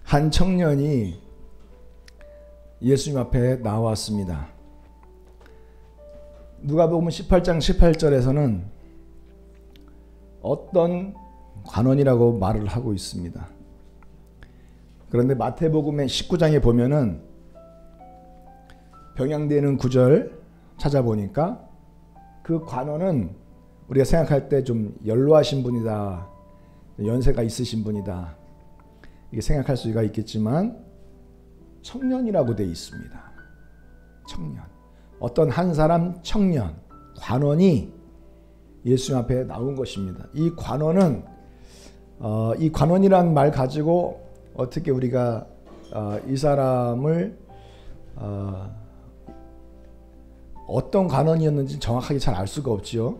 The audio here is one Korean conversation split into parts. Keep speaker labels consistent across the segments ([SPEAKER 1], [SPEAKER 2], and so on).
[SPEAKER 1] 한 청년이 예수님 앞에 나왔습니다. 누가복음 18장 18절에서는 어떤 관원이라고 말을 하고 있습니다. 그런데 마태복음의 19장에 보면은 병양되는 구절 찾아보니까 그 관원은 우리가 생각할 때 좀 연로하신 분이다, 연세가 있으신 분이다, 이게 생각할 수가 있겠지만 청년이라고 되어 있습니다. 청년, 어떤 한 사람 청년, 관원이 예수님 앞에 나온 것입니다. 이 관원은 이 관원이란 말 가지고 어떻게 우리가 이 사람을 어떤 관원이었는지 정확하게 잘 알 수가 없지요.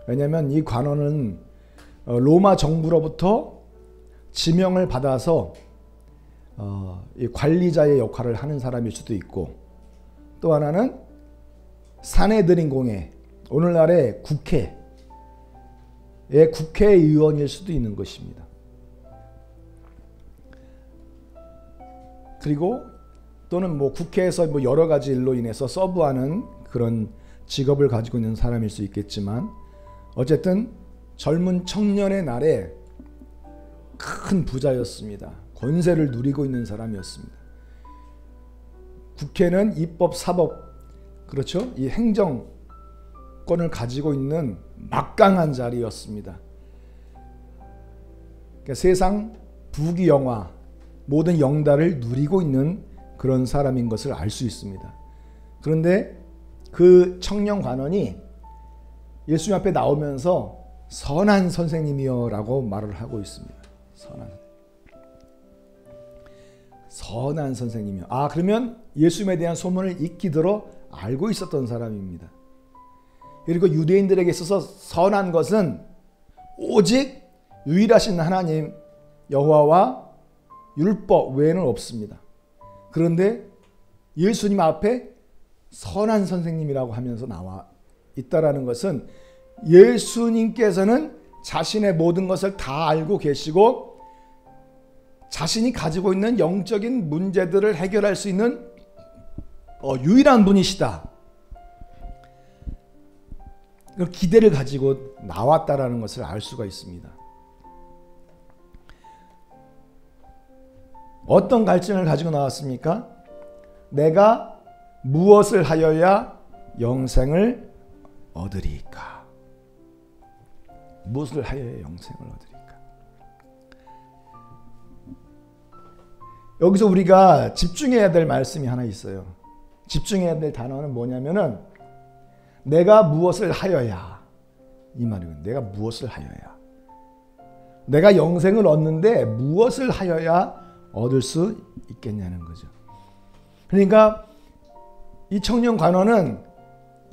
[SPEAKER 1] 왜냐하면 이 관원은 로마 정부로부터 지명을 받아서 이 관리자의 역할을 하는 사람일 수도 있고, 또 하나는 사내들인 공회, 오늘날의 국회의 국회의원일 수도 있는 것입니다. 그리고 또는 국회에서 여러 가지 일로 인해서 서브하는 그런 직업을 가지고 있는 사람일 수 있겠지만, 어쨌든 젊은 청년의 날에 큰 부자였습니다. 권세를 누리고 있는 사람이었습니다. 국회는 입법, 사법, 그렇죠? 이 행정권을 가지고 있는 막강한 자리였습니다. 그러니까 세상 부귀영화, 모든 영달을 누리고 있는 그런 사람인 것을 알 수 있습니다. 그런데 그 청년 관원이 예수님 앞에 나오면서 선한 선생님이여 라고 말을 하고 있습니다. 선한 선생님이요. 그러면 예수님에 대한 소문을 익히 들어 알고 있었던 사람입니다. 그리고 유대인들에게 있어서 선한 것은 오직 유일하신 하나님 여호와와 율법 외에는 없습니다. 그런데 예수님 앞에 선한 선생님이라고 하면서 나와 있다라는 것은 예수님께서는 자신의 모든 것을 다 알고 계시고 자신이 가지고 있는 영적인 문제들을 해결할 수 있는 유일한 분이시다. 기대를 가지고 나왔다라는 것을 알 수가 있습니다. 어떤 갈증을 가지고 나왔습니까? 내가 무엇을 하여야 영생을 얻으리까? 무엇을 하여야 영생을 얻으리까? 여기서 우리가 집중해야 될 말씀이 하나 있어요. 집중해야 될 단어는 뭐냐면은 내가 무엇을 하여야, 이 말이에요. 내가 무엇을 하여야. 내가 영생을 얻는데 무엇을 하여야 얻을 수 있겠냐는 거죠. 그러니까 이 청년 관원은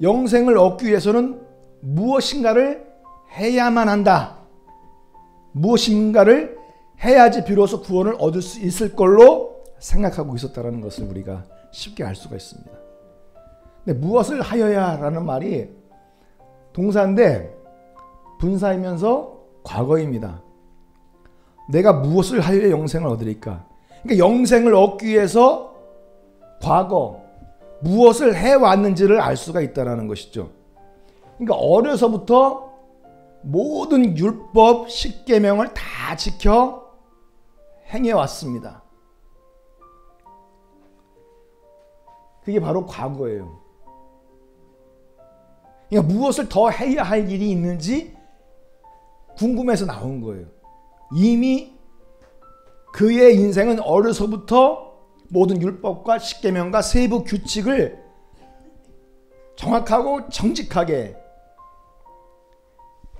[SPEAKER 1] 영생을 얻기 위해서는 무엇인가를 해야만 한다. 무엇인가를 해야지 비로소 구원을 얻을 수 있을 걸로 생각하고 있었다는 것을 우리가 쉽게 알 수가 있습니다. 근데 무엇을 하여야 라는 말이 동사인데 분사이면서 과거입니다. 내가 무엇을 하여야 영생을 얻으리까? 그러니까 영생을 얻기 위해서 과거 무엇을 해왔는지를 알 수가 있다는 것이죠. 그러니까 어려서부터 모든 율법, 십계명을 다 지켜 행해왔습니다. 그게 바로 과거예요. 그러니까 무엇을 더 해야 할 일이 있는지 궁금해서 나온 거예요. 이미 그의 인생은 어려서부터 모든 율법과 십계명과 세부 규칙을 정확하고 정직하게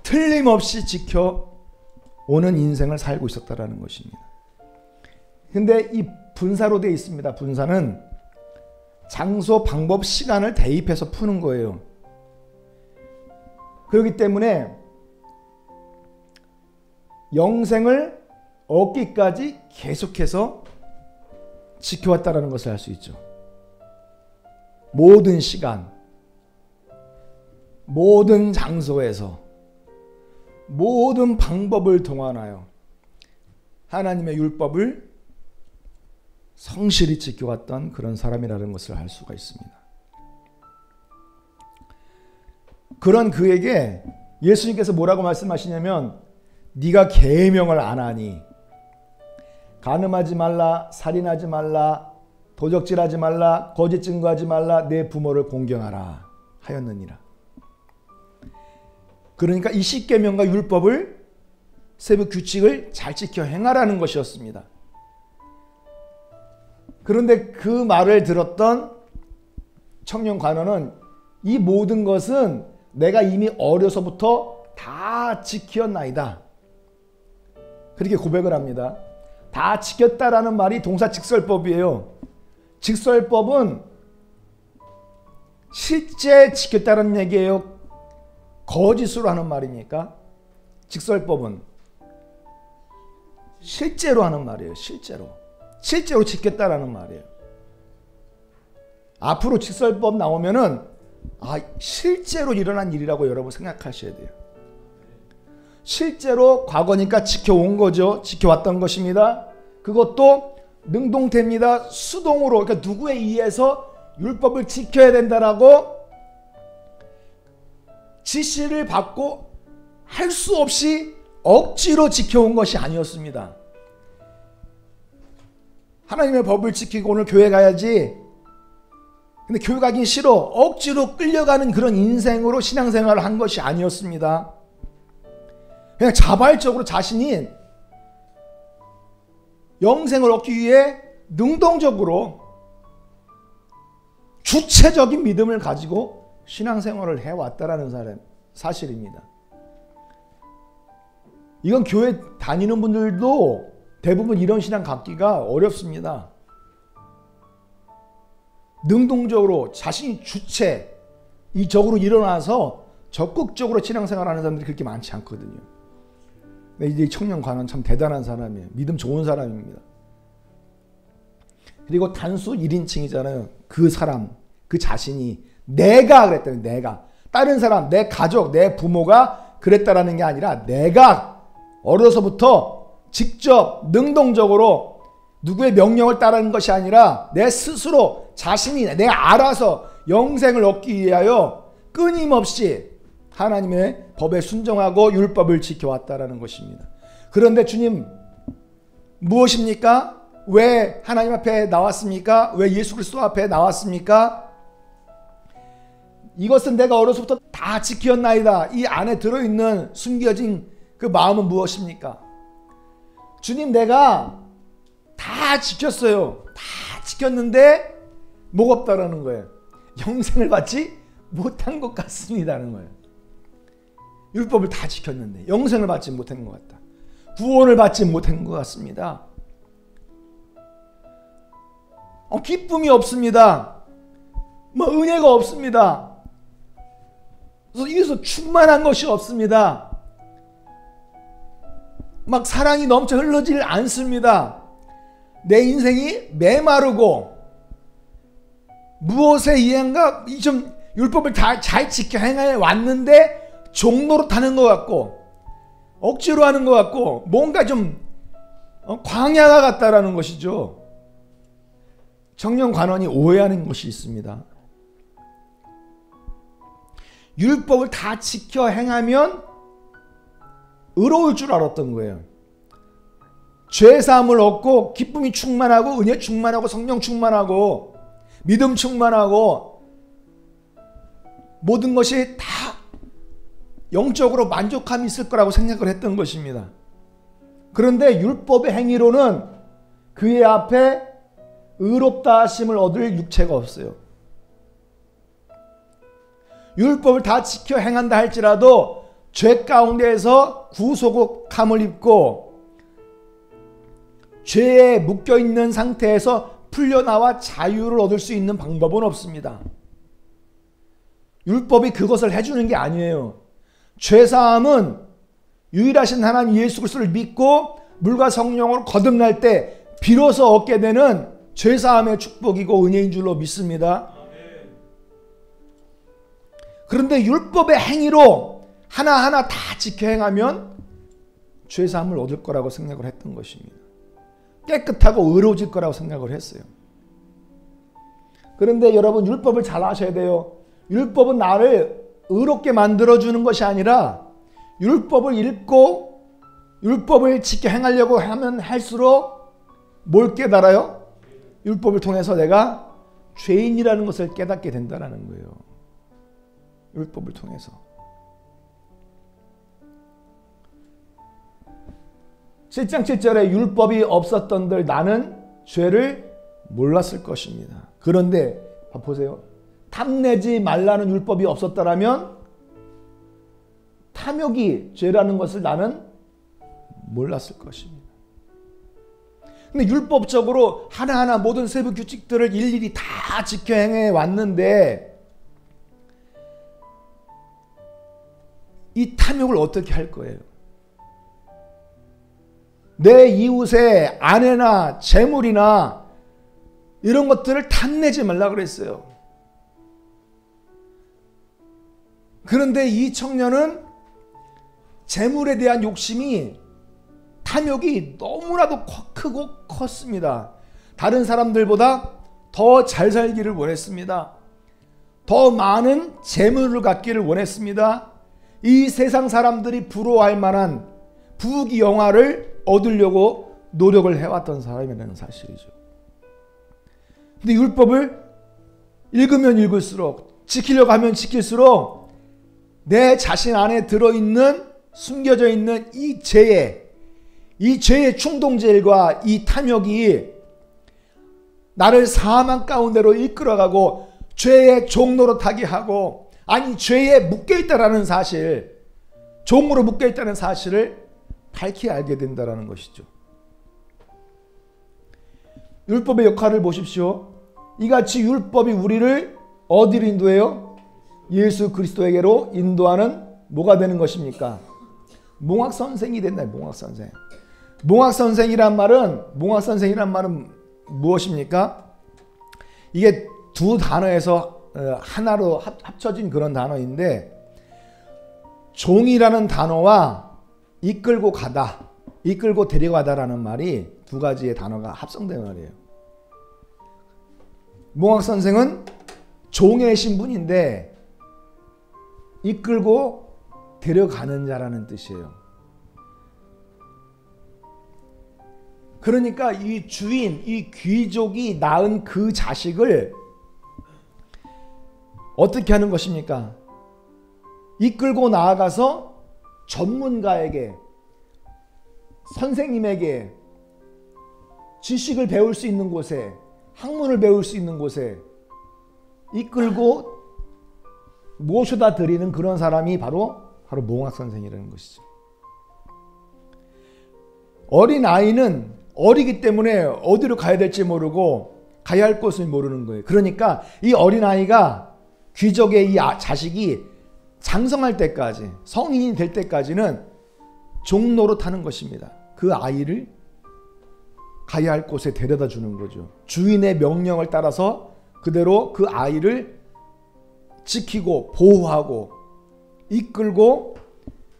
[SPEAKER 1] 틀림없이 지켜오는 인생을 살고 있었다는 것입니다. 근데 이 분사로 되어 있습니다. 분사는 장소, 방법, 시간을 대입해서 푸는 거예요. 그렇기 때문에 영생을 얻기까지 계속해서 지켜왔다는 것을 알 수 있죠. 모든 시간, 모든 장소에서 모든 방법을 동원하여 하나님의 율법을 성실히 지켜왔던 그런 사람이라는 것을 알 수가 있습니다. 그런 그에게 예수님께서 뭐라고 말씀하시냐면 네가 계명을 안 하니 간음하지 말라, 살인하지 말라, 도적질하지 말라, 거짓 증거하지 말라, 내 부모를 공경하라 하였느니라. 그러니까 이 10계명과 율법을 세부 규칙을 잘 지켜 행하라는 것이었습니다. 그런데 그 말을 들었던 청년 관원은 이 모든 것은 내가 이미 어려서부터 다 지켰나이다. 그렇게 고백을 합니다. 다 지켰다라는 말이 동사 직설법이에요. 직설법은 실제 지켰다는 얘기예요? 거짓으로 하는 말입니까? 직설법은 실제로 하는 말이에요. 실제로 지켰다라는 말이에요. 앞으로 직설법 나오면은 실제로 일어난 일이라고 여러분 생각하셔야 돼요. 실제로 과거니까 지켜온 거죠. 지켜왔던 것입니다. 그것도 능동태입니다. 수동으로, 그러니까 누구에 의해서 율법을 지켜야 된다라고 지시를 받고 할 수 없이 억지로 지켜온 것이 아니었습니다. 하나님의 법을 지키고 오늘 교회 가야지. 근데 교회 가긴 싫어. 억지로 끌려가는 그런 인생으로 신앙생활을 한 것이 아니었습니다. 그냥 자발적으로 자신이 영생을 얻기 위해 능동적으로 주체적인 믿음을 가지고 신앙생활을 해왔다라는 사실입니다. 이건 교회 다니는 분들도 대부분 이런 신앙 갖기가 어렵습니다. 능동적으로 자신이 주체적으로 일어나서 적극적으로 신앙생활하는 사람들이 그렇게 많지 않거든요. 근데 이제 청년 관원 참 대단한 사람이에요. 믿음 좋은 사람입니다. 그리고 단수 1인칭이잖아요. 그 사람, 그 자신이 내가 그랬더니 내가 다른 사람, 내 가족, 내 부모가 그랬다라는 게 아니라 내가 어려서부터 직접 능동적으로 누구의 명령을 따르는 것이 아니라 내 스스로 자신이 내가 알아서 영생을 얻기 위하여 끊임없이 하나님의 법에 순종하고 율법을 지켜왔다라는 것입니다. 그런데 주님 무엇입니까? 왜 하나님 앞에 나왔습니까? 왜 예수 그리스도 앞에 나왔습니까? 이것은 내가 어려서부터 다 지켰나이다. 이 안에 들어있는 숨겨진 그 마음은 무엇입니까? 주님 내가 다 지켰어요. 다 지켰는데 뭐가 없다라는 거예요. 영생을 받지 못한 것 같습니다라는 거예요. 율법을 다 지켰는데 영생을 받지 못한 것 같다. 구원을 받지 못한 것 같습니다. 기쁨이 없습니다. 은혜가 없습니다. 그래서 이래서 충만한 것이 없습니다. 사랑이 넘쳐 흘러질 않습니다. 내 인생이 메마르고 무엇에 의한가 좀 율법을 잘 지켜 행해 왔는데 종로로 타는 것 같고 억지로 하는 것 같고 뭔가 좀 광야가 같다라는 것이죠. 청년 관원이 오해하는 것이 있습니다. 율법을 다 지켜 행하면 의로울 줄 알았던 거예요. 죄사함을 얻고 기쁨이 충만하고 은혜 충만하고 성령 충만하고 믿음 충만하고 모든 것이 다 영적으로 만족함이 있을 거라고 생각을 했던 것입니다. 그런데 율법의 행위로는 그의 앞에 의롭다 하심을 얻을 육체가 없어요. 율법을 다 지켜 행한다 할지라도 죄 가운데에서 구속함을 입고 죄에 묶여있는 상태에서 풀려나와 자유를 얻을 수 있는 방법은 없습니다. 율법이 그것을 해주는 게 아니에요. 죄사함은 유일하신 하나님 예수 그리스도를 믿고 물과 성령으로 거듭날 때 비로소 얻게 되는 죄사함의 축복이고 은혜인 줄로 믿습니다. 그런데 율법의 행위로 하나하나 다 지켜 행하면 죄사함을 얻을 거라고 생각을 했던 것입니다. 깨끗하고 의로워질 거라고 생각을 했어요. 그런데 여러분, 율법을 잘 아셔야 돼요. 율법은 나를 의롭게 만들어주는 것이 아니라 율법을 읽고 율법을 지켜 행하려고 하면 할수록 뭘 깨달아요? 율법을 통해서 내가 죄인이라는 것을 깨닫게 된다는 거예요. 율법을 통해서. 7장 7절에 율법이 없었던들 나는 죄를 몰랐을 것입니다. 그런데 보세요. 탐내지 말라는 율법이 없었더라면 탐욕이 죄라는 것을 나는 몰랐을 것입니다. 근데 율법적으로 하나하나 모든 세부 규칙들을 일일이 다 지켜 행해 왔는데 이 탐욕을 어떻게 할 거예요? 내 이웃의 아내나 재물이나 이런 것들을 탐내지 말라 그랬어요. 그런데 이 청년은 재물에 대한 욕심이, 탐욕이 너무나도 크고 컸습니다. 다른 사람들보다 더 잘 살기를 원했습니다. 더 많은 재물을 갖기를 원했습니다. 이 세상 사람들이 부러워할 만한 부귀영화를 얻으려고 노력을 해왔던 사람이라는 사실이죠. 근데 율법을 읽으면 읽을수록, 지키려고 하면 지킬수록 내 자신 안에 들어있는, 숨겨져 있는 이 죄의 충동질과 이 탐욕이 나를 사망 가운데로 이끌어가고 죄의 종노릇하게 하고, 아니 죄에 묶여있다라는 사실, 종으로 묶여있다는 사실을 밝히 알게 된다는 것이죠. 율법의 역할을 보십시오. 이같이 율법이 우리를 어디로 인도해요? 예수 그리스도에게로 인도하는 뭐가 되는 것입니까? 몽학선생이 된다. 몽학선생. 몽학선생이란 말은 무엇입니까? 이게 두 단어에서 하나로 합쳐진 그런 단어인데, 종이라는 단어와 이끌고 가다, 이끌고 데려가다라는 말이 두 가지의 단어가 합성된 말이에요. 몽학선생은 종의 신분인데 이끌고 데려가는 자라는 뜻이에요. 그러니까 이 주인, 이 귀족이 낳은 그 자식을 어떻게 하는 것입니까? 이끌고 나아가서 전문가에게, 선생님에게 지식을 배울 수 있는 곳에, 학문을 배울 수 있는 곳에 이끌고 모셔다 드리는 그런 사람이 바로 몽학선생이라는 것이죠. 어린 아이는 어리기 때문에 어디로 가야 될지 모르고 가야 할 곳을 모르는 거예요. 그러니까 이 어린 아이가, 귀족의 이 자식이 장성할 때까지, 성인이 될 때까지는 종노릇하는 것입니다. 그 아이를 가야 할 곳에 데려다 주는 거죠. 주인의 명령을 따라서 그대로 그 아이를 지키고 보호하고 이끌고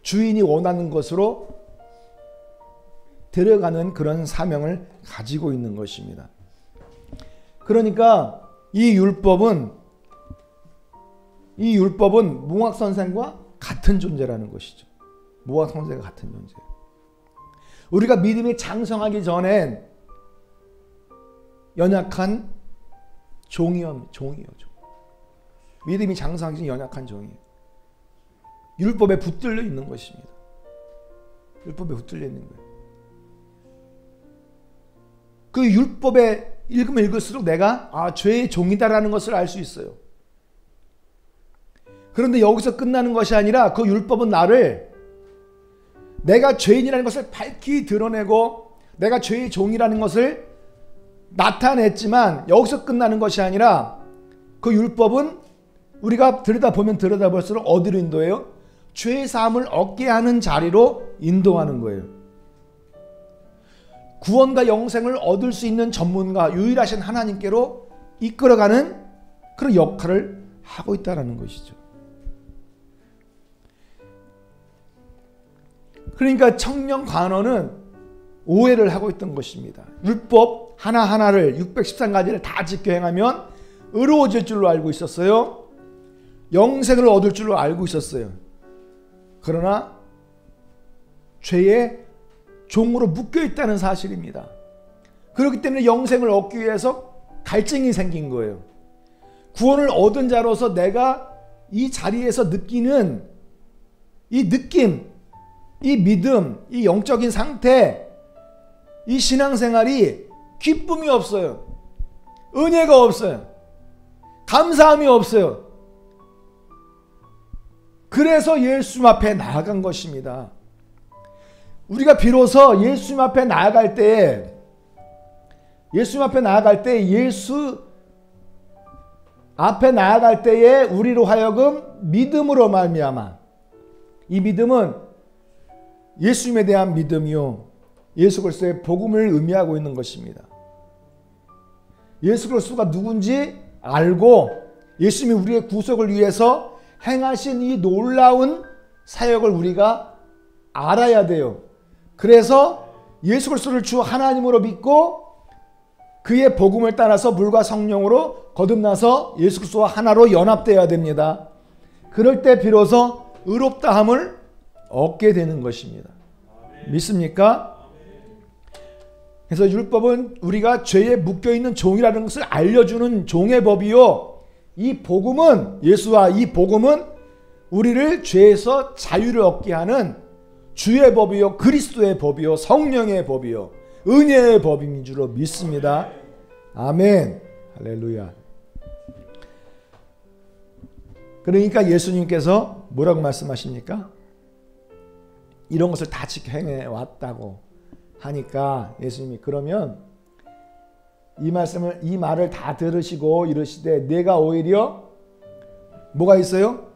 [SPEAKER 1] 주인이 원하는 것으로 데려가는 그런 사명을 가지고 있는 것입니다. 그러니까 이 율법은 몽학선생과 같은 존재라는 것이죠. 몽학선생과 같은 존재. 우리가 믿음이 장성하기 전엔 연약한 종이요. 믿음이 장성하기 전 연약한 종이에요. 율법에 붙들려 있는 것입니다. 율법에 붙들려 있는 거예요. 그 율법에 읽으면 읽을수록 내가 죄의 종이다라는 것을 알 수 있어요. 그런데 여기서 끝나는 것이 아니라 그 율법은 나를, 내가 죄인이라는 것을 밝히 드러내고 내가 죄의 종이라는 것을 나타냈지만 여기서 끝나는 것이 아니라 그 율법은 우리가 들여다볼수록 어디로 인도해요? 죄의 사함을 얻게 하는 자리로 인도하는 거예요. 구원과 영생을 얻을 수 있는 전문가, 유일하신 하나님께로 이끌어가는 그런 역할을 하고 있다는 것이죠. 그러니까 청년 관원은 오해를 하고 있던 것입니다. 율법 하나하나를 613가지를 다 지켜 행하면 의로워질 줄로 알고 있었어요. 영생을 얻을 줄로 알고 있었어요. 그러나 죄의 종으로 묶여 있다는 사실입니다. 그렇기 때문에 영생을 얻기 위해서 갈증이 생긴 거예요. 구원을 얻은 자로서 내가 이 자리에서 느끼는 이 느낌, 이 믿음, 이 영적인 상태, 이 신앙생활이 기쁨이 없어요. 은혜가 없어요. 감사함이 없어요. 그래서 예수님 앞에 나아간 것입니다. 우리가 비로소 예수님 앞에 나아갈 때 예수 앞에 나아갈 때에 우리로 하여금 믿음으로 말미암아, 이 믿음은 예수님에 대한 믿음이요, 예수 그리스도의 복음을 의미하고 있는 것입니다. 예수 그리스도가 누군지 알고 예수님이 우리의 구속을 위해서 행하신 이 놀라운 사역을 우리가 알아야 돼요. 그래서 예수 그리스도를 주 하나님으로 믿고 그의 복음을 따라서 물과 성령으로 거듭나서 예수 그리스도와 하나로 연합되어야 됩니다. 그럴 때 비로소 의롭다함을 얻게 되는 것입니다. 믿습니까? 그래서 율법은 우리가 죄에 묶여있는 종이라는 것을 알려주는 종의 법이요, 이 복음은, 예수와 이 복음은 우리를 죄에서 자유를 얻게 하는 주의 법이요, 그리스도의 법이요, 성령의 법이요, 은혜의 법인 줄로 믿습니다. 아멘. 할렐루야. 그러니까 예수님께서 뭐라고 말씀하십니까? 이런 것을 다 지켜 행해 왔다고 하니까 예수님이 그러면 이 말을 다 들으시고 이러시되 내가 오히려 뭐가 있어요?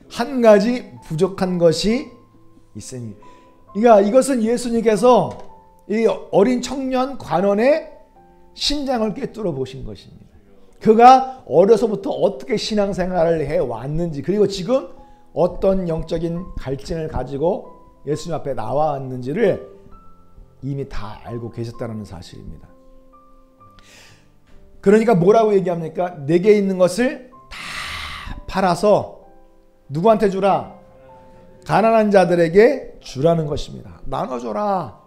[SPEAKER 1] 한 가지 부족한 것이 있으니. 그러니까 이것은 예수님께서 이 어린 청년 관원의 심장을 꿰뚫어 보신 것입니다. 그가 어려서부터 어떻게 신앙생활을 해왔는지, 그리고 지금 어떤 영적인 갈증을 가지고 예수님 앞에 나왔는지를 이미 다 알고 계셨다는 사실입니다. 그러니까 뭐라고 얘기합니까? 내게 있는 것을 다 팔아서 누구한테 주라? 가난한 자들에게 주라는 것입니다. 나눠줘라.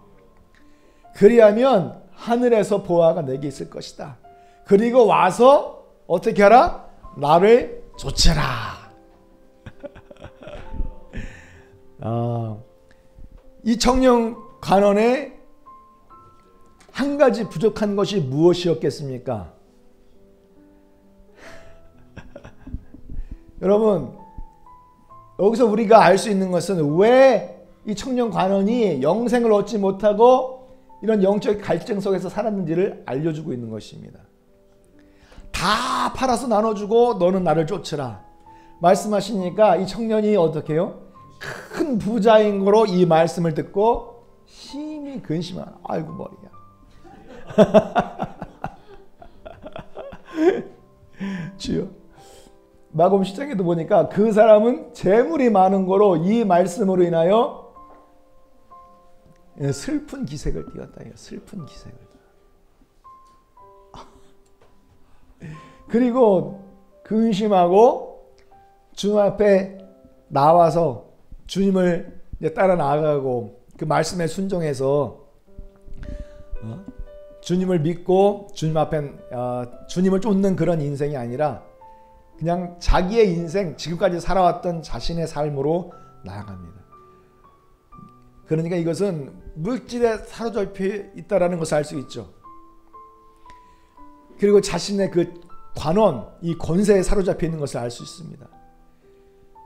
[SPEAKER 1] 그리하면 하늘에서 보화가 내게 있을 것이다. 그리고 와서 어떻게 하라? 나를 좇으라. 이 청년 관원의 한 가지 부족한 것이 무엇이었겠습니까? 여러분, 여기서 우리가 알 수 있는 것은 왜 이 청년 관원이 영생을 얻지 못하고 이런 영적 갈증 속에서 살았는지를 알려주고 있는 것입니다. 다 팔아서 나눠주고 너는 나를 쫓으라 말씀하시니까 이 청년이 어떻게 해요? 큰 부자인 거로 이 말씀을 듣고 심히 근심하라. 아이고 머리야. 주여. 마가복음 10장에도 보니까 그 사람은 재물이 많은 거로 이 말씀으로 인하여 슬픈 기색을 띠었다. 슬픈 기색을. 그리고 근심하고 주님 앞에 나와서 주님을 따라 나아가고 그 말씀에 순종해서 주님을 믿고 주님 앞에 주님을 쫓는 그런 인생이 아니라 그냥 자기의 인생, 지금까지 살아왔던 자신의 삶으로 나아갑니다. 그러니까 이것은 물질에 사로잡혀 있다는 것을 알 수 있죠. 그리고 자신의 그 관원, 이 권세에 사로잡혀 있는 것을 알 수 있습니다.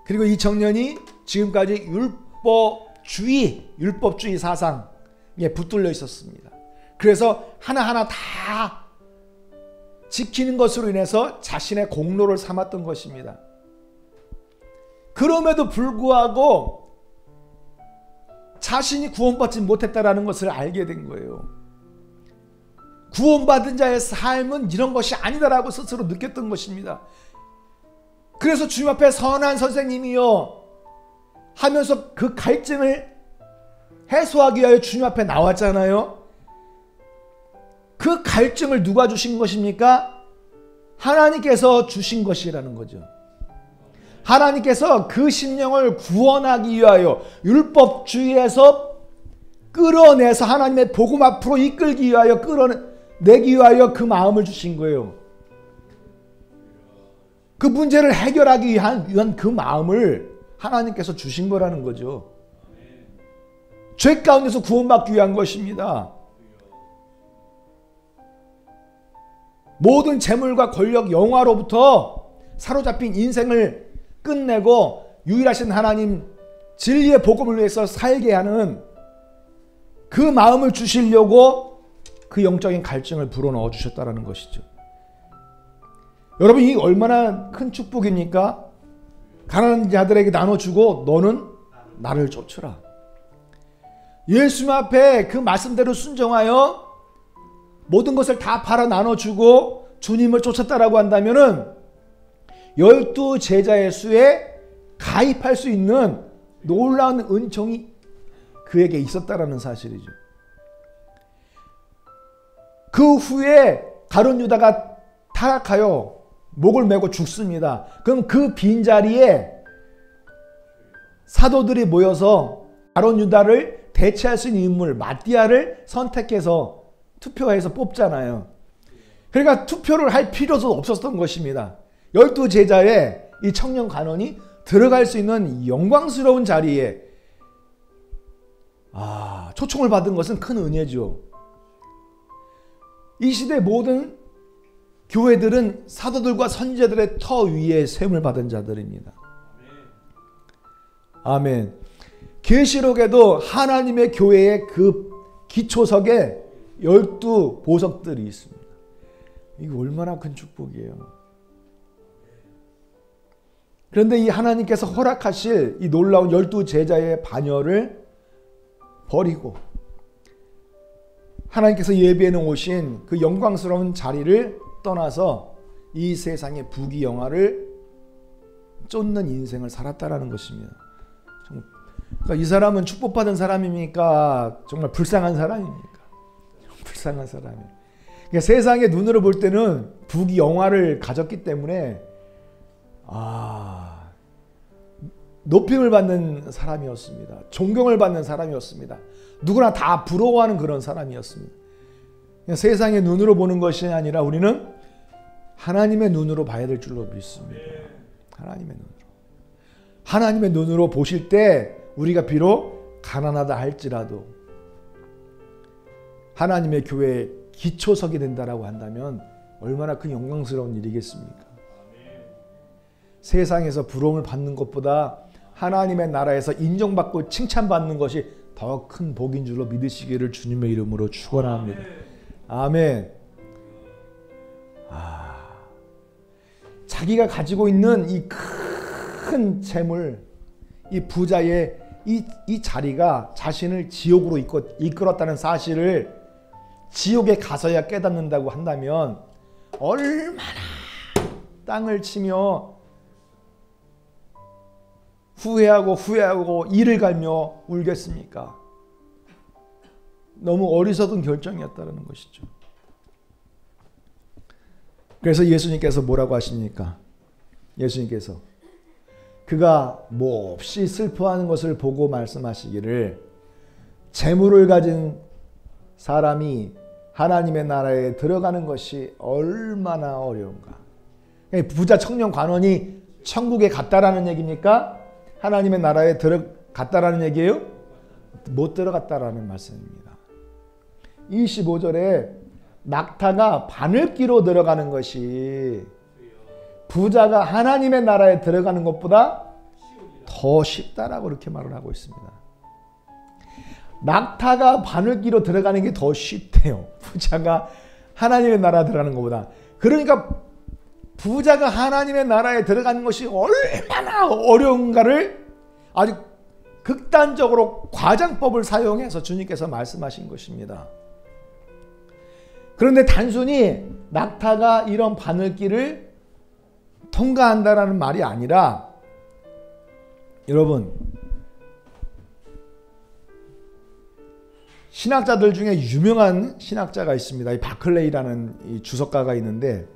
[SPEAKER 1] 그리고 이 청년이 지금까지 율법주의 사상에 붙들려 있었습니다. 그래서 하나하나 다 지키는 것으로 인해서 자신의 공로를 삼았던 것입니다. 그럼에도 불구하고 자신이 구원받지 못했다라는 것을 알게 된 거예요. 구원받은 자의 삶은 이런 것이 아니다라고 스스로 느꼈던 것입니다. 그래서 주님 앞에 선한 선생님이요 하면서 그 갈증을 해소하기 위하여 주님 앞에 나왔잖아요. 그 갈증을 누가 주신 것입니까? 하나님께서 주신 것이라는 거죠. 하나님께서 그 심령을 구원하기 위하여 율법주의에서 끌어내서 하나님의 복음 앞으로 이끌기 위하여 끌어내기 위하여 그 마음을 주신 거예요. 그 문제를 해결하기 위한 그 마음을 하나님께서 주신 거라는 거죠. 죄 가운데서 구원받기 위한 것입니다. 모든 재물과 권력, 영화로부터 사로잡힌 인생을 끝내고 유일하신 하나님 진리의 복음을 위해서 살게 하는 그 마음을 주시려고 그 영적인 갈증을 불어넣어 주셨다는 것이죠. 여러분, 이 얼마나 큰 축복입니까? 가난한 자들에게 나눠주고 너는 나를 쫓으라. 예수님 앞에 그 말씀대로 순종하여 모든 것을 다 팔아 나눠주고 주님을 쫓았다라고 한다면은 12 제자의 수에 가입할 수 있는 놀라운 은총이 그에게 있었다라는 사실이죠. 그 후에 가룟 유다가 타락하여 목을 메고 죽습니다. 그럼 그 빈자리에 사도들이 모여서 가룟 유다를 대체할 수 있는 인물 마띠아를 선택해서 투표해서 뽑잖아요. 그러니까 투표를 할 필요도 없었던 것입니다. 12 제자의 이 청년 간원이 들어갈 수 있는 영광스러운 자리에 초청을 받은 것은 큰 은혜죠. 이 시대 모든 교회들은 사도들과 선지자들의 터 위에 세움을 받은 자들입니다. 아멘. 계시록에도 하나님의 교회의 그 기초석에 12 보석들이 있습니다. 이게 얼마나 큰 축복이에요. 그런데 이 하나님께서 허락하실 이 놀라운 12 제자의 반열을 버리고 하나님께서 예비해 놓으신 그 영광스러운 자리를 떠나서 이 세상의 부귀영화를 쫓는 인생을 살았다라는 것입니다. 그러니까 이 사람은 축복받은 사람입니까? 정말 불쌍한 사람입니까? 불쌍한 사람이에요. 그러니까 세상의 눈으로 볼 때는 부귀영화를 가졌기 때문에 높임을 받는 사람이었습니다. 존경을 받는 사람이었습니다. 누구나 다 부러워하는 그런 사람이었습니다. 세상의 눈으로 보는 것이 아니라 우리는 하나님의 눈으로 봐야 될 줄로 믿습니다. 하나님의 눈으로 보실 때 우리가 비록 가난하다 할지라도 하나님의 교회의 기초석이 된다라고 한다면 얼마나 큰 영광스러운 일이겠습니까? 세상에서 부러움을 받는 것보다 하나님의 나라에서 인정받고 칭찬받는 것이 더 큰 복인 줄로 믿으시기를 주님의 이름으로 축원합니다. 아멘. 자기가 가지고 있는 이 큰 재물, 이 부자의 이 자리가 자신을 지옥으로 이끌었다는 사실을 지옥에 가서야 깨닫는다고 한다면 얼마나 땅을 치며 후회하고 이를 갈며 울겠습니까? 너무 어리석은 결정이었다는 것이죠. 그래서 예수님께서 뭐라고 하십니까? 예수님께서 그가 몹시 슬퍼하는 것을 보고 말씀하시기를 재물을 가진 사람이 하나님의 나라에 들어가는 것이 얼마나 어려운가. 부자 청년 관원이 천국에 갔다라는 얘기입니까? 하나님의 나라에 들어갔다라는 얘기예요? 못 들어갔다라는 말씀입니다. 25절에 낙타가 바늘기로 들어가는 것이 부자가 하나님의 나라에 들어가는 것보다 더 쉽다라고 이렇게 말을 하고 있습니다. 낙타가 바늘기로 들어가는 게 더 쉽대요. 부자가 하나님의 나라에 들어가는 것보다. 그러니까 부자가 하나님의 나라에 들어가는 것이 얼마나 어려운가를 아주 극단적으로 과장법을 사용해서 주님께서 말씀하신 것입니다. 그런데 단순히 낙타가 이런 바늘길을 통과한다라는 말이 아니라 여러분 신학자들 중에 유명한 신학자가 있습니다. 이 바클레이라는 이 주석가가 있는데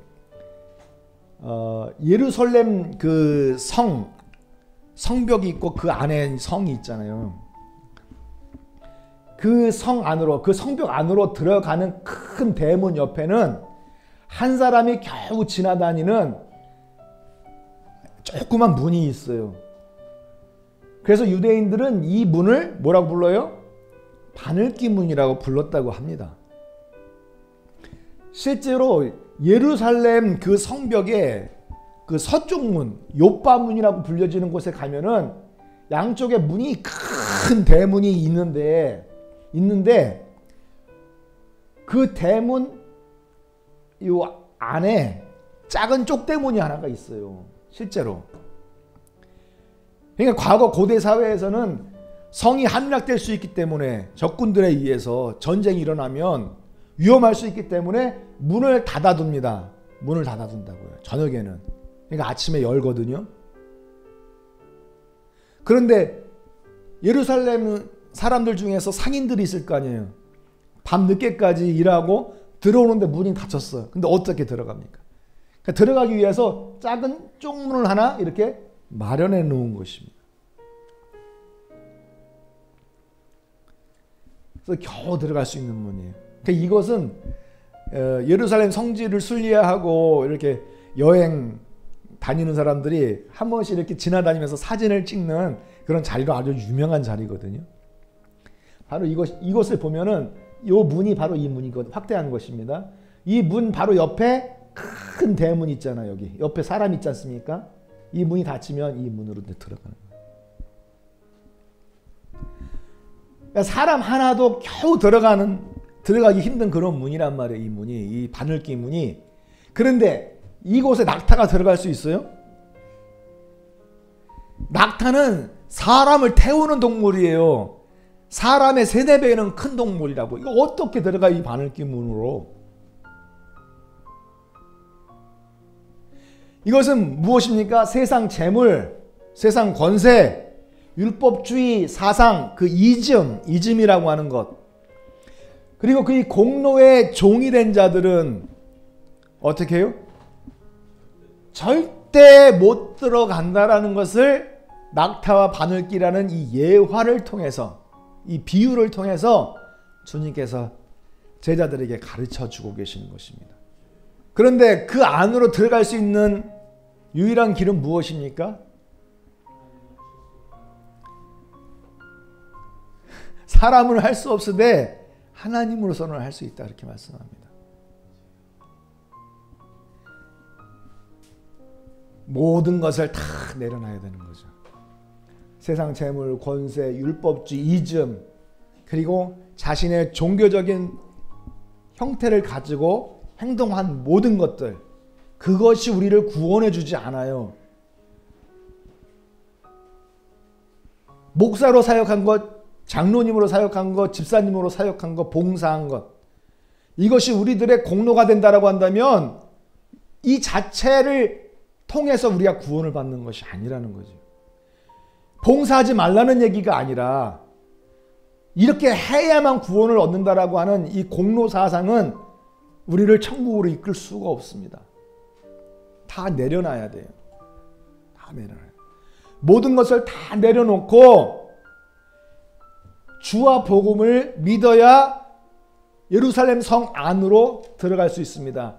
[SPEAKER 1] 예루살렘 그 성벽이 있고 그 안에 성이 있잖아요. 그 성 안으로, 그 성벽 안으로 들어가는 큰 대문 옆에는 한 사람이 겨우 지나다니는 조그만 문이 있어요. 그래서 유대인들은 이 문을 뭐라고 불러요? 바늘기 문이라고 불렀다고 합니다. 실제로 예루살렘 그 성벽에 그 서쪽 문, 요바문이라고 불려지는 곳에 가면은 양쪽에 문이 큰 대문이 있는데 그 대문 요 안에 작은 쪽대문이 하나가 있어요. 실제로. 그러니까 과거 고대 사회에서는 성이 함락될 수 있기 때문에 적군들에 의해서 전쟁이 일어나면 위험할 수 있기 때문에 문을 닫아둡니다. 문을 닫아둔다고요. 저녁에는. 그러니까 아침에 열거든요. 그런데 예루살렘 사람들 중에서 상인들이 있을 거 아니에요. 밤 늦게까지 일하고 들어오는데 문이 닫혔어요. 근데 어떻게 들어갑니까? 그러니까 들어가기 위해서 작은 쪽문을 하나 이렇게 마련해 놓은 것입니다. 그래서 겨우 들어갈 수 있는 문이에요. 그러니까 이것은 예루살렘 성지를 순례하고 이렇게 여행 다니는 사람들이 한 번씩 이렇게 지나다니면서 사진을 찍는 그런 자리로 아주 유명한 자리거든요. 바로 이것을 보면은 이 문이 바로 이 문이거든요. 확대한 것입니다. 이 문 바로 옆에 큰 대문 있잖아요. 여기 옆에 사람 있지 않습니까? 이 문이 닫히면 이 문으로 들어가는 거예요. 그러니까 사람 하나도 겨우 들어가기 힘든 그런 문이란 말이에요. 이 문이, 이 바늘기 문이. 그런데 이곳에 낙타가 들어갈 수 있어요? 낙타는 사람을 태우는 동물이에요. 사람의 3-4배는 큰 동물이라고. 이거 어떻게 들어가 이 바늘기 문으로? 이것은 무엇입니까? 세상 재물, 세상 권세, 율법주의 사상, 그 이즘이라고 하는 것. 그리고 그 공로의 종이 된 자들은 어떻게 해요? 절대 못 들어간다라는 것을 낙타와 바늘기라는 이 예화를 통해서, 이 비유를 통해서 주님께서 제자들에게 가르쳐 주고 계시는 것입니다. 그런데 그 안으로 들어갈 수 있는 유일한 길은 무엇입니까? 사람은 할 수 없으되 하나님으로서는 할 수 있다, 이렇게 말씀합니다. 모든 것을 다 내려놔야 되는 거죠. 세상 재물, 권세, 율법주의, 이즘, 그리고 자신의 종교적인 형태를 가지고 행동한 모든 것들, 그것이 우리를 구원해 주지 않아요. 목사로 사역한 것, 장로님으로 사역한 것, 집사님으로 사역한 것, 봉사한 것, 이것이 우리들의 공로가 된다라고 한다면 이 자체를 통해서 우리가 구원을 받는 것이 아니라는 거죠. 봉사하지 말라는 얘기가 아니라 이렇게 해야만 구원을 얻는다라고 하는 이 공로 사상은 우리를 천국으로 이끌 수가 없습니다. 다 내려놔야 돼요. 다 내려놔야 돼요. 모든 것을 다 내려놓고 주와 복음을 믿어야 예루살렘 성 안으로 들어갈 수 있습니다.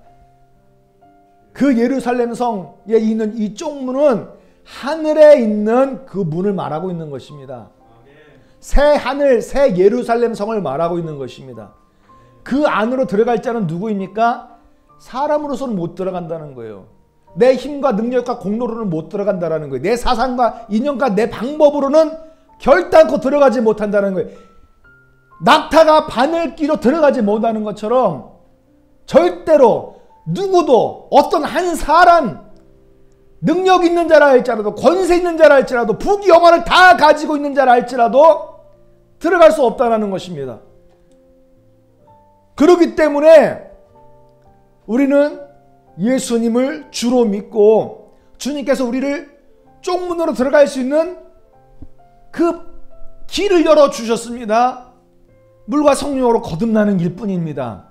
[SPEAKER 1] 그 예루살렘 성에 있는 이 쪽문은 하늘에 있는 그 문을 말하고 있는 것입니다. 새 하늘, 새 예루살렘 성을 말하고 있는 것입니다. 그 안으로 들어갈 자는 누구입니까? 사람으로서는 못 들어간다는 거예요. 내 힘과 능력과 공로로는 못 들어간다는 거예요. 내 사상과 인연과 내 방법으로는 결단코 들어가지 못한다는 거예요. 낙타가 바늘기로 들어가지 못하는 것처럼 절대로 누구도 어떤 한 사람, 능력 있는 자라 할지라도, 권세 있는 자라 할지라도, 부귀영화를 다 가지고 있는 자라 할지라도 들어갈 수 없다는 것입니다. 그렇기 때문에 우리는 예수님을 주로 믿고 주님께서 우리를 쪽문으로 들어갈 수 있는 그 길을 열어주셨습니다. 물과 성령으로 거듭나는 일뿐입니다.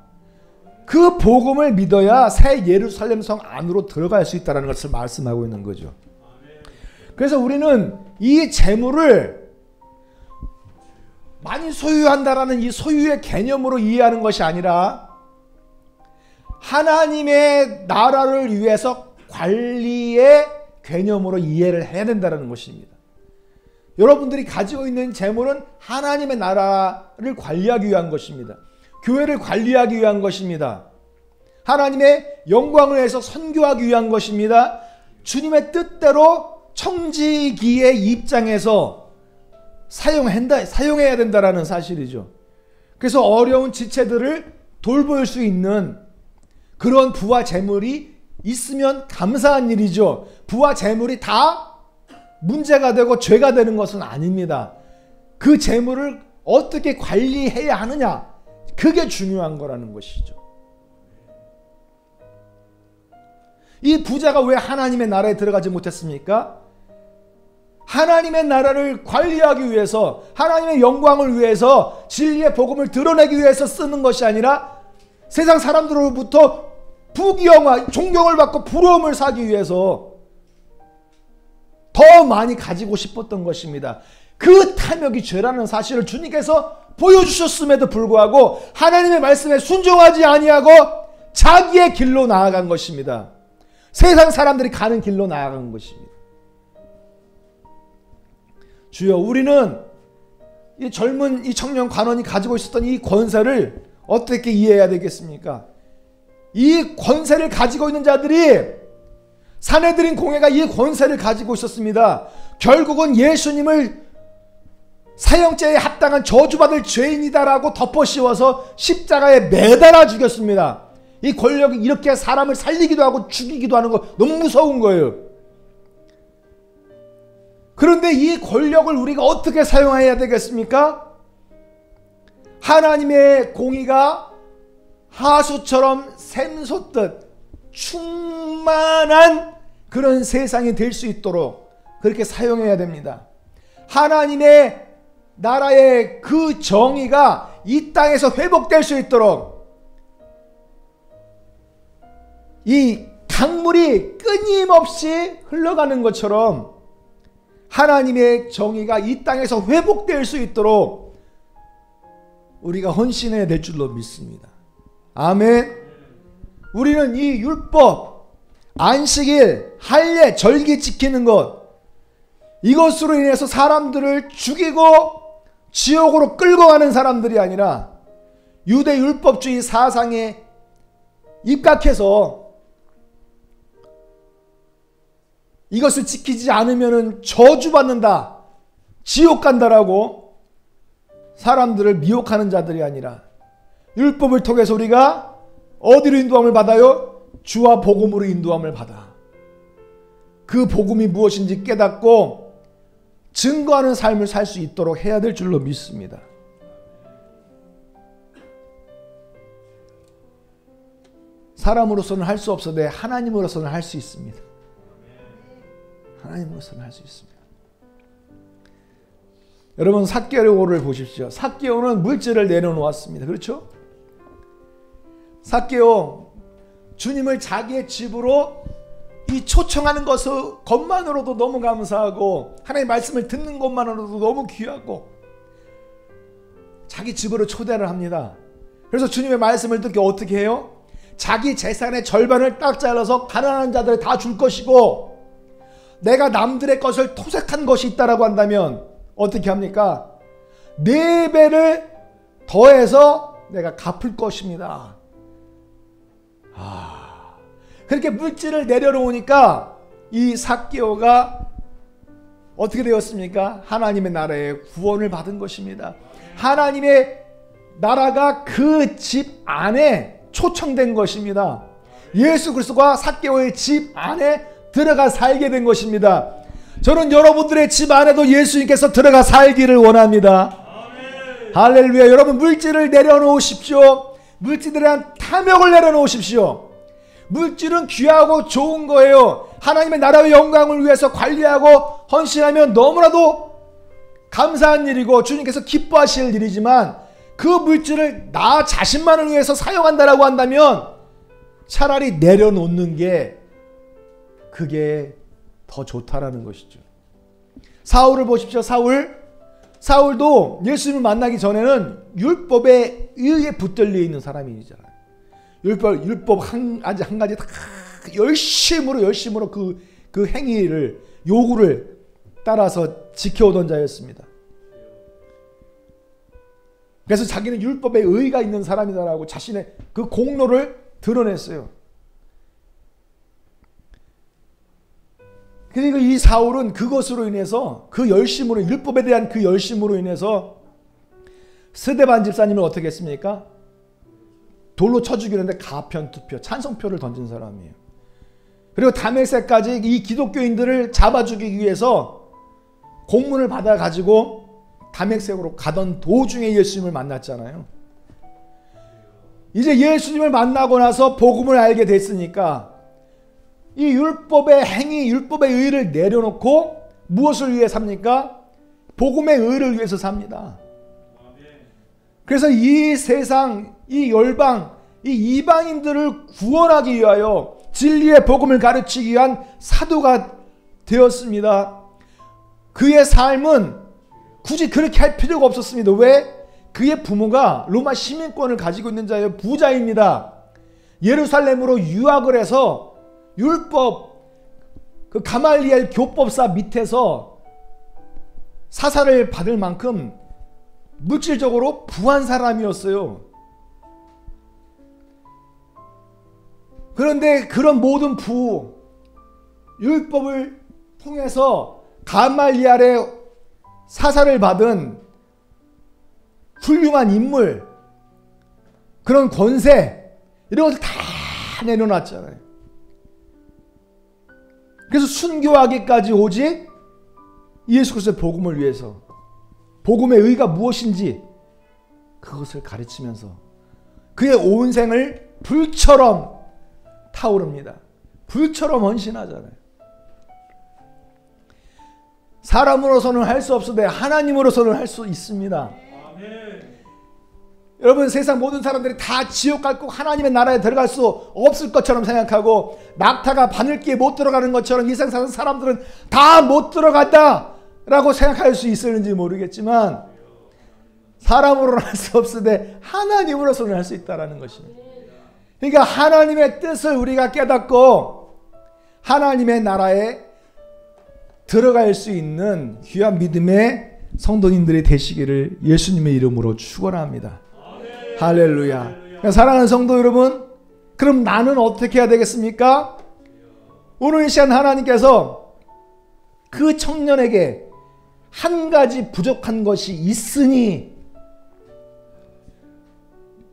[SPEAKER 1] 그 복음을 믿어야 새 예루살렘 성 안으로 들어갈 수 있다는 것을 말씀하고 있는 거죠. 그래서 우리는 이 재물을 많이 소유한다라는 이 소유의 개념으로 이해하는 것이 아니라 하나님의 나라를 위해서 관리의 개념으로 이해를 해야 된다는 것입니다. 여러분들이 가지고 있는 재물은 하나님의 나라를 관리하기 위한 것입니다. 교회를 관리하기 위한 것입니다. 하나님의 영광을 위해서 선교하기 위한 것입니다. 주님의 뜻대로 청지기의 입장에서 사용해야 된다는 사실이죠. 그래서 어려운 지체들을 돌볼 수 있는 그런 부와 재물이 있으면 감사한 일이죠. 부와 재물이 다 문제가 되고 죄가 되는 것은 아닙니다. 그 재물을 어떻게 관리해야 하느냐, 그게 중요한 거라는 것이죠. 이 부자가 왜 하나님의 나라에 들어가지 못했습니까? 하나님의 나라를 관리하기 위해서, 하나님의 영광을 위해서, 진리의 복음을 드러내기 위해서 쓰는 것이 아니라 세상 사람들로부터 부귀영화, 존경을 받고 부러움을 사기 위해서 더 많이 가지고 싶었던 것입니다. 그 탐욕이 죄라는 사실을 주님께서 보여주셨음에도 불구하고 하나님의 말씀에 순종하지 아니하고 자기의 길로 나아간 것입니다. 세상 사람들이 가는 길로 나아간 것입니다. 주여, 우리는 이 젊은 이 청년 관원이 가지고 있었던 이 권세를 어떻게 이해해야 되겠습니까? 이 권세를 가지고 있는 자들이, 사내들인 공회가 이 권세를 가지고 있었습니다. 결국은 예수님을 사형죄에 합당한 저주받을 죄인이다라고 덮어씌워서 십자가에 매달아 죽였습니다. 이 권력이 이렇게 사람을 살리기도 하고 죽이기도 하는 거 너무 무서운 거예요. 그런데 이 권력을 우리가 어떻게 사용해야 되겠습니까? 하나님의 공의가 하수처럼 샘솟듯 충만한 그런 세상이 될 수 있도록 그렇게 사용해야 됩니다. 하나님의 나라의 그 정의가 이 땅에서 회복될 수 있도록 이 강물이 끊임없이 흘러가는 것처럼 하나님의 정의가 이 땅에서 회복될 수 있도록 우리가 헌신해야 될 줄로 믿습니다. 아멘. 우리는 이 율법, 안식일, 할례, 절기 지키는 것, 이것으로 인해서 사람들을 죽이고 지옥으로 끌고 가는 사람들이 아니라 유대 율법주의 사상에 입각해서 이것을 지키지 않으면 저주받는다, 지옥 간다라고 사람들을 미혹하는 자들이 아니라 율법을 통해서 우리가 어디로 인도함을 받아요? 주와 복음으로 인도함을 받아. 그 복음이 무엇인지 깨닫고 증거하는 삶을 살 수 있도록 해야 될 줄로 믿습니다. 사람으로서는 할 수 없어도 하나님으로서는 할 수 있습니다. 하나님으로서는 할 수 있습니다. 여러분, 삭개오를 보십시오. 삭개오는 물질을 내려놓았습니다. 그렇죠? 삭개오, 주님을 자기의 집으로 이 초청하는 것만으로도 너무 감사하고 하나님의 말씀을 듣는 것만으로도 너무 귀하고 자기 집으로 초대를 합니다. 그래서 주님의 말씀을 듣게 어떻게 해요? 자기 재산의 절반을 딱 잘라서 가난한 자들에 다 줄 것이고, 내가 남들의 것을 토색한 것이 있다라고 한다면 어떻게 합니까? 4배를 더해서 내가 갚을 것입니다. 그렇게 물질을 내려놓으니까 이 삭개오가 어떻게 되었습니까? 하나님의 나라의 구원을 받은 것입니다. 하나님의 나라가 그 집 안에 초청된 것입니다. 예수 그리스도가 삭개오의 집 안에 들어가 살게 된 것입니다. 저는 여러분들의 집 안에도 예수님께서 들어가 살기를 원합니다. 아멘. 할렐루야. 여러분, 물질을 내려놓으십시오. 물질에 대한 탐욕을 내려놓으십시오. 물질은 귀하고 좋은 거예요. 하나님의 나라의 영광을 위해서 관리하고 헌신하면 너무나도 감사한 일이고 주님께서 기뻐하실 일이지만, 그 물질을 나 자신만을 위해서 사용한다라고 한다면 차라리 내려놓는 게 그게 더 좋다라는 것이죠. 사울을 보십시오. 사울도 예수님을 만나기 전에는 율법에 의해 붙들려 있는 사람이잖아요. 율법 한 가지 다 열심으로 그 행위를 요구를 따라서 지켜오던 자였습니다. 그래서 자기는 율법에 의의가 있는 사람이다라고 자신의 그 공로를 드러냈어요. 그리고 이 사울은 그것으로 인해서 그 열심으로 율법에 대한 그 열심으로 인해서 스데반 집사님을 어떻게 했습니까? 돌로 쳐 죽이는데 가편투표 찬성표를 던진 사람이에요. 그리고 다메섹까지 이 기독교인들을 잡아 죽이기 위해서 공문을 받아 가지고 다메섹으로 가던 도중에 예수님을 만났잖아요. 이제 예수님을 만나고 나서 복음을 알게 됐으니까 이 율법의 행위, 율법의 의를 내려놓고 무엇을 위해 삽니까? 복음의 의를 위해서 삽니다. 그래서 이 세상, 이 열방, 이 이방인들을 구원하기 위하여 진리의 복음을 가르치기 위한 사도가 되었습니다. 그의 삶은 굳이 그렇게 할 필요가 없었습니다. 왜? 그의 부모가 로마 시민권을 가지고 있는 자예요. 부자입니다. 예루살렘으로 유학을 해서 율법, 그 가말리엘 교법사 밑에서 사사를 받을 만큼 물질적으로 부한 사람이었어요. 그런데 그런 모든 율법을 통해서 가말리엘의 사사를 받은 훌륭한 인물, 그런 권세, 이런 것을 다 내려놨잖아요. 그래서 순교하기까지 오직 예수 그리스도의 복음을 위해서, 복음의 의가 무엇인지 그것을 가르치면서 그의 온 생을 불처럼 타오릅니다. 불처럼 헌신하잖아요. 사람으로서는 할 수 없어도 하나님으로서는 할 수 있습니다. 아멘. 여러분, 세상 모든 사람들이 다 지옥 갈 거고 하나님의 나라에 들어갈 수 없을 것처럼 생각하고 낙타가 바늘기에 못 들어가는 것처럼 이 세상 사는 사람들은 다 못 들어간다라고 생각할 수 있을는지 모르겠지만 사람으로는 할 수 없으되 하나님으로서는 할 수 있다는 것입니다. 그러니까 하나님의 뜻을 우리가 깨닫고 하나님의 나라에 들어갈 수 있는 귀한 믿음의 성도님들이 되시기를 예수님의 이름으로 축원합니다. 할렐루야. 그러니까 사랑하는 성도 여러분, 그럼 나는 어떻게 해야 되겠습니까? 오늘 이 시간 하나님께서 그 청년에게 한 가지 부족한 것이 있으니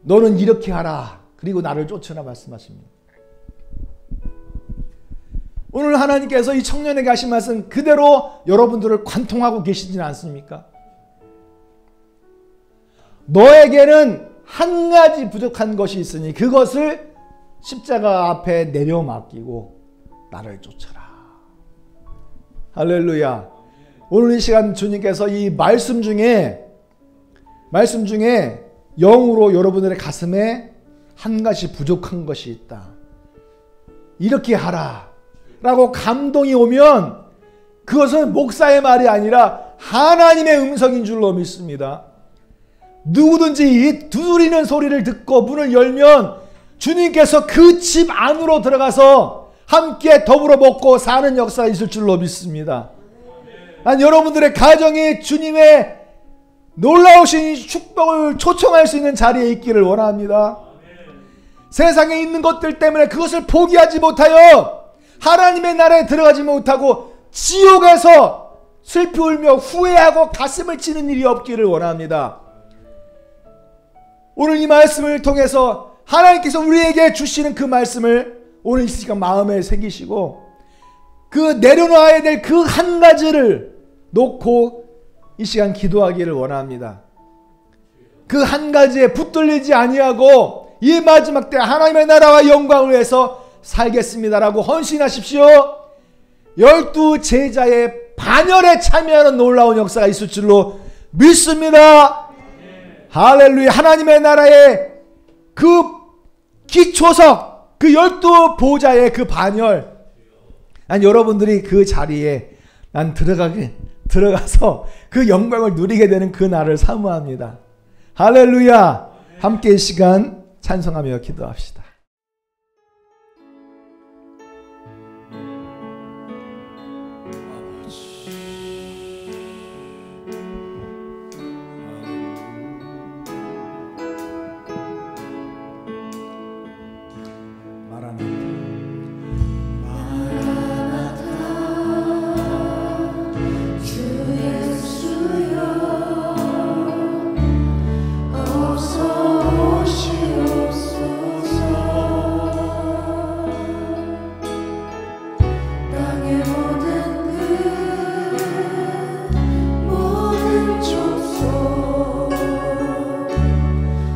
[SPEAKER 1] 너는 이렇게 하라, 그리고 나를 쫓으라 말씀하십니다. 오늘 하나님께서 이 청년에게 하신 말씀 그대로 여러분들을 관통하고 계시지는 않습니까? 너에게는 한 가지 부족한 것이 있으니 그것을 십자가 앞에 내려 맡기고 나를 쫓아라. 할렐루야. 오늘 이 시간 주님께서 이 말씀 중에 영으로 여러분들의 가슴에 한 가지 부족한 것이 있다, 이렇게 하라 라고 감동이 오면 그것은 목사의 말이 아니라 하나님의 음성인 줄로 믿습니다. 누구든지 이 두드리는 소리를 듣고 문을 열면 주님께서 그 집 안으로 들어가서 함께 더불어 먹고 사는 역사가 있을 줄로 믿습니다. 난 여러분들의 가정이 주님의 놀라우신 축복을 초청할 수 있는 자리에 있기를 원합니다. 세상에 있는 것들 때문에 그것을 포기하지 못하여 하나님의 나라에 들어가지 못하고 지옥에서 슬피 울며 후회하고 가슴을 치는 일이 없기를 원합니다. 오늘 이 말씀을 통해서 하나님께서 우리에게 주시는 그 말씀을 오늘 이 시간 마음에 새기시고 그 내려놔야 될 그 한 가지를 놓고 이 시간 기도하기를 원합니다. 그 한 가지에 붙들리지 아니하고 이 마지막 때 하나님의 나라와 영광을 위해서 살겠습니다라고 헌신하십시오. 12 제자의 반열에 참여하는 놀라운 역사가 있을 줄로 믿습니다. 할렐루야. 하나님의 나라의 그 기초석, 그 12보좌의 그 반열, 난 여러분들이 그 자리에 난 들어가서 그 영광을 누리게 되는 그 날을 사모합니다. 할렐루야. 함께 이 시간 찬송하며 기도합시다.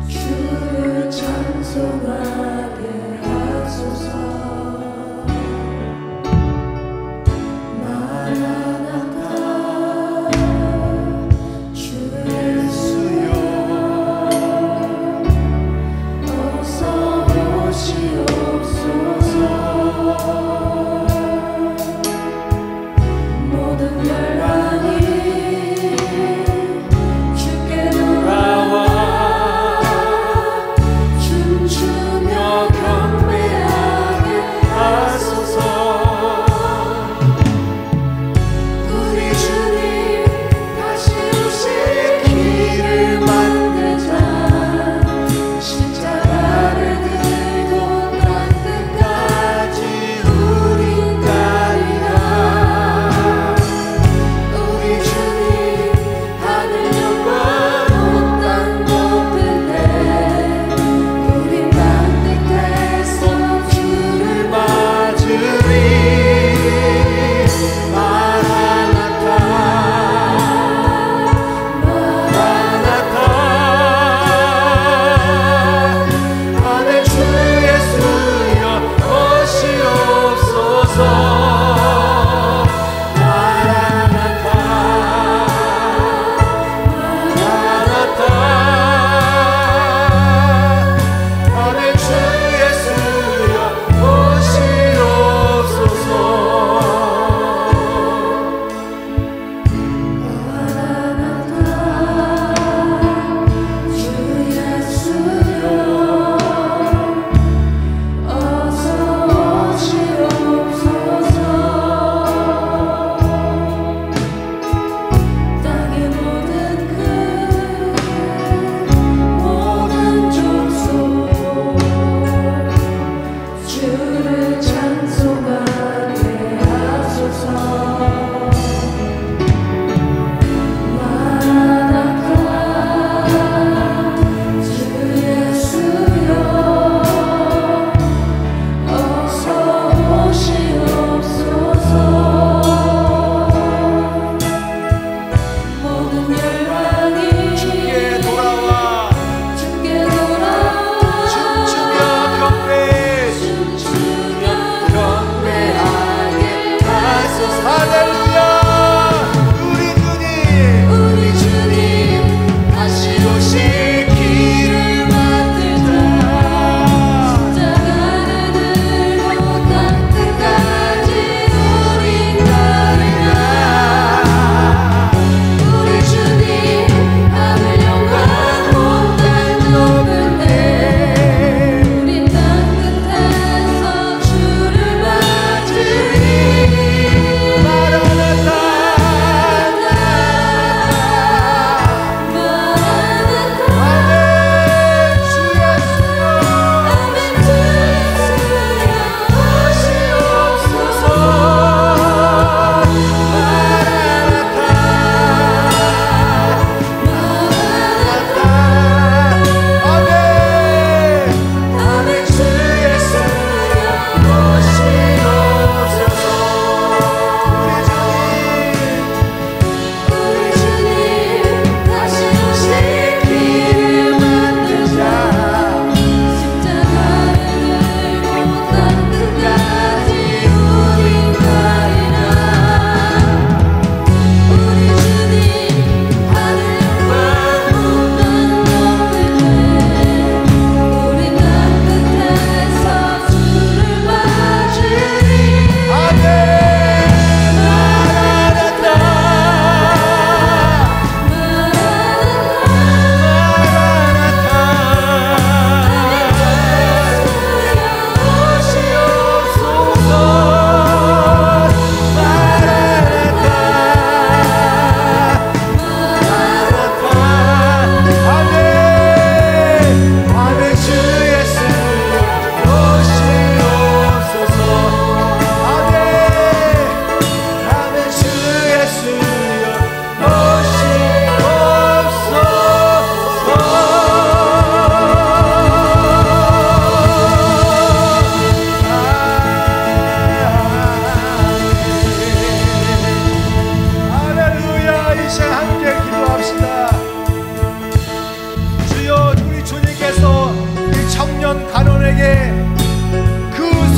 [SPEAKER 2] 주를 찬송하게 하소서.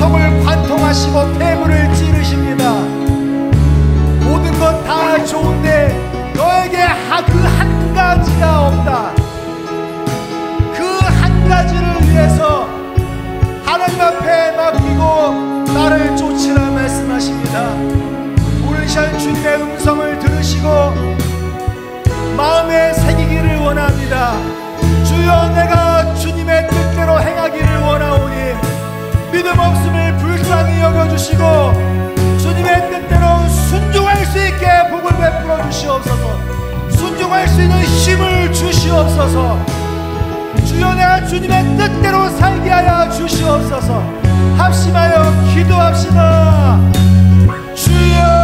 [SPEAKER 1] 속을 관통하시고 태물을 찌르십니다. 모든 건 다 좋은데 너에게 그 한 가지가 없다. 그 한 가지를 위해서 하나님 앞에 맡기고 나를 쫓으라 말씀하십니다. 오늘 시간 주님의 음성을 들으시고 마음에 새기기를 원합니다. 주여, 내가 주님의 뜻대로 행하기를 원하오니 믿음 없음을 불쌍히 여겨주시고 주님의 뜻대로 순종할 수 있게 복을 베풀어 주시옵소서. 순종할 수 있는 힘을 주시옵소서. 주여, 내가 주님의 뜻대로 살게 하여 주시옵소서. 합심하여 기도합시다. 주여.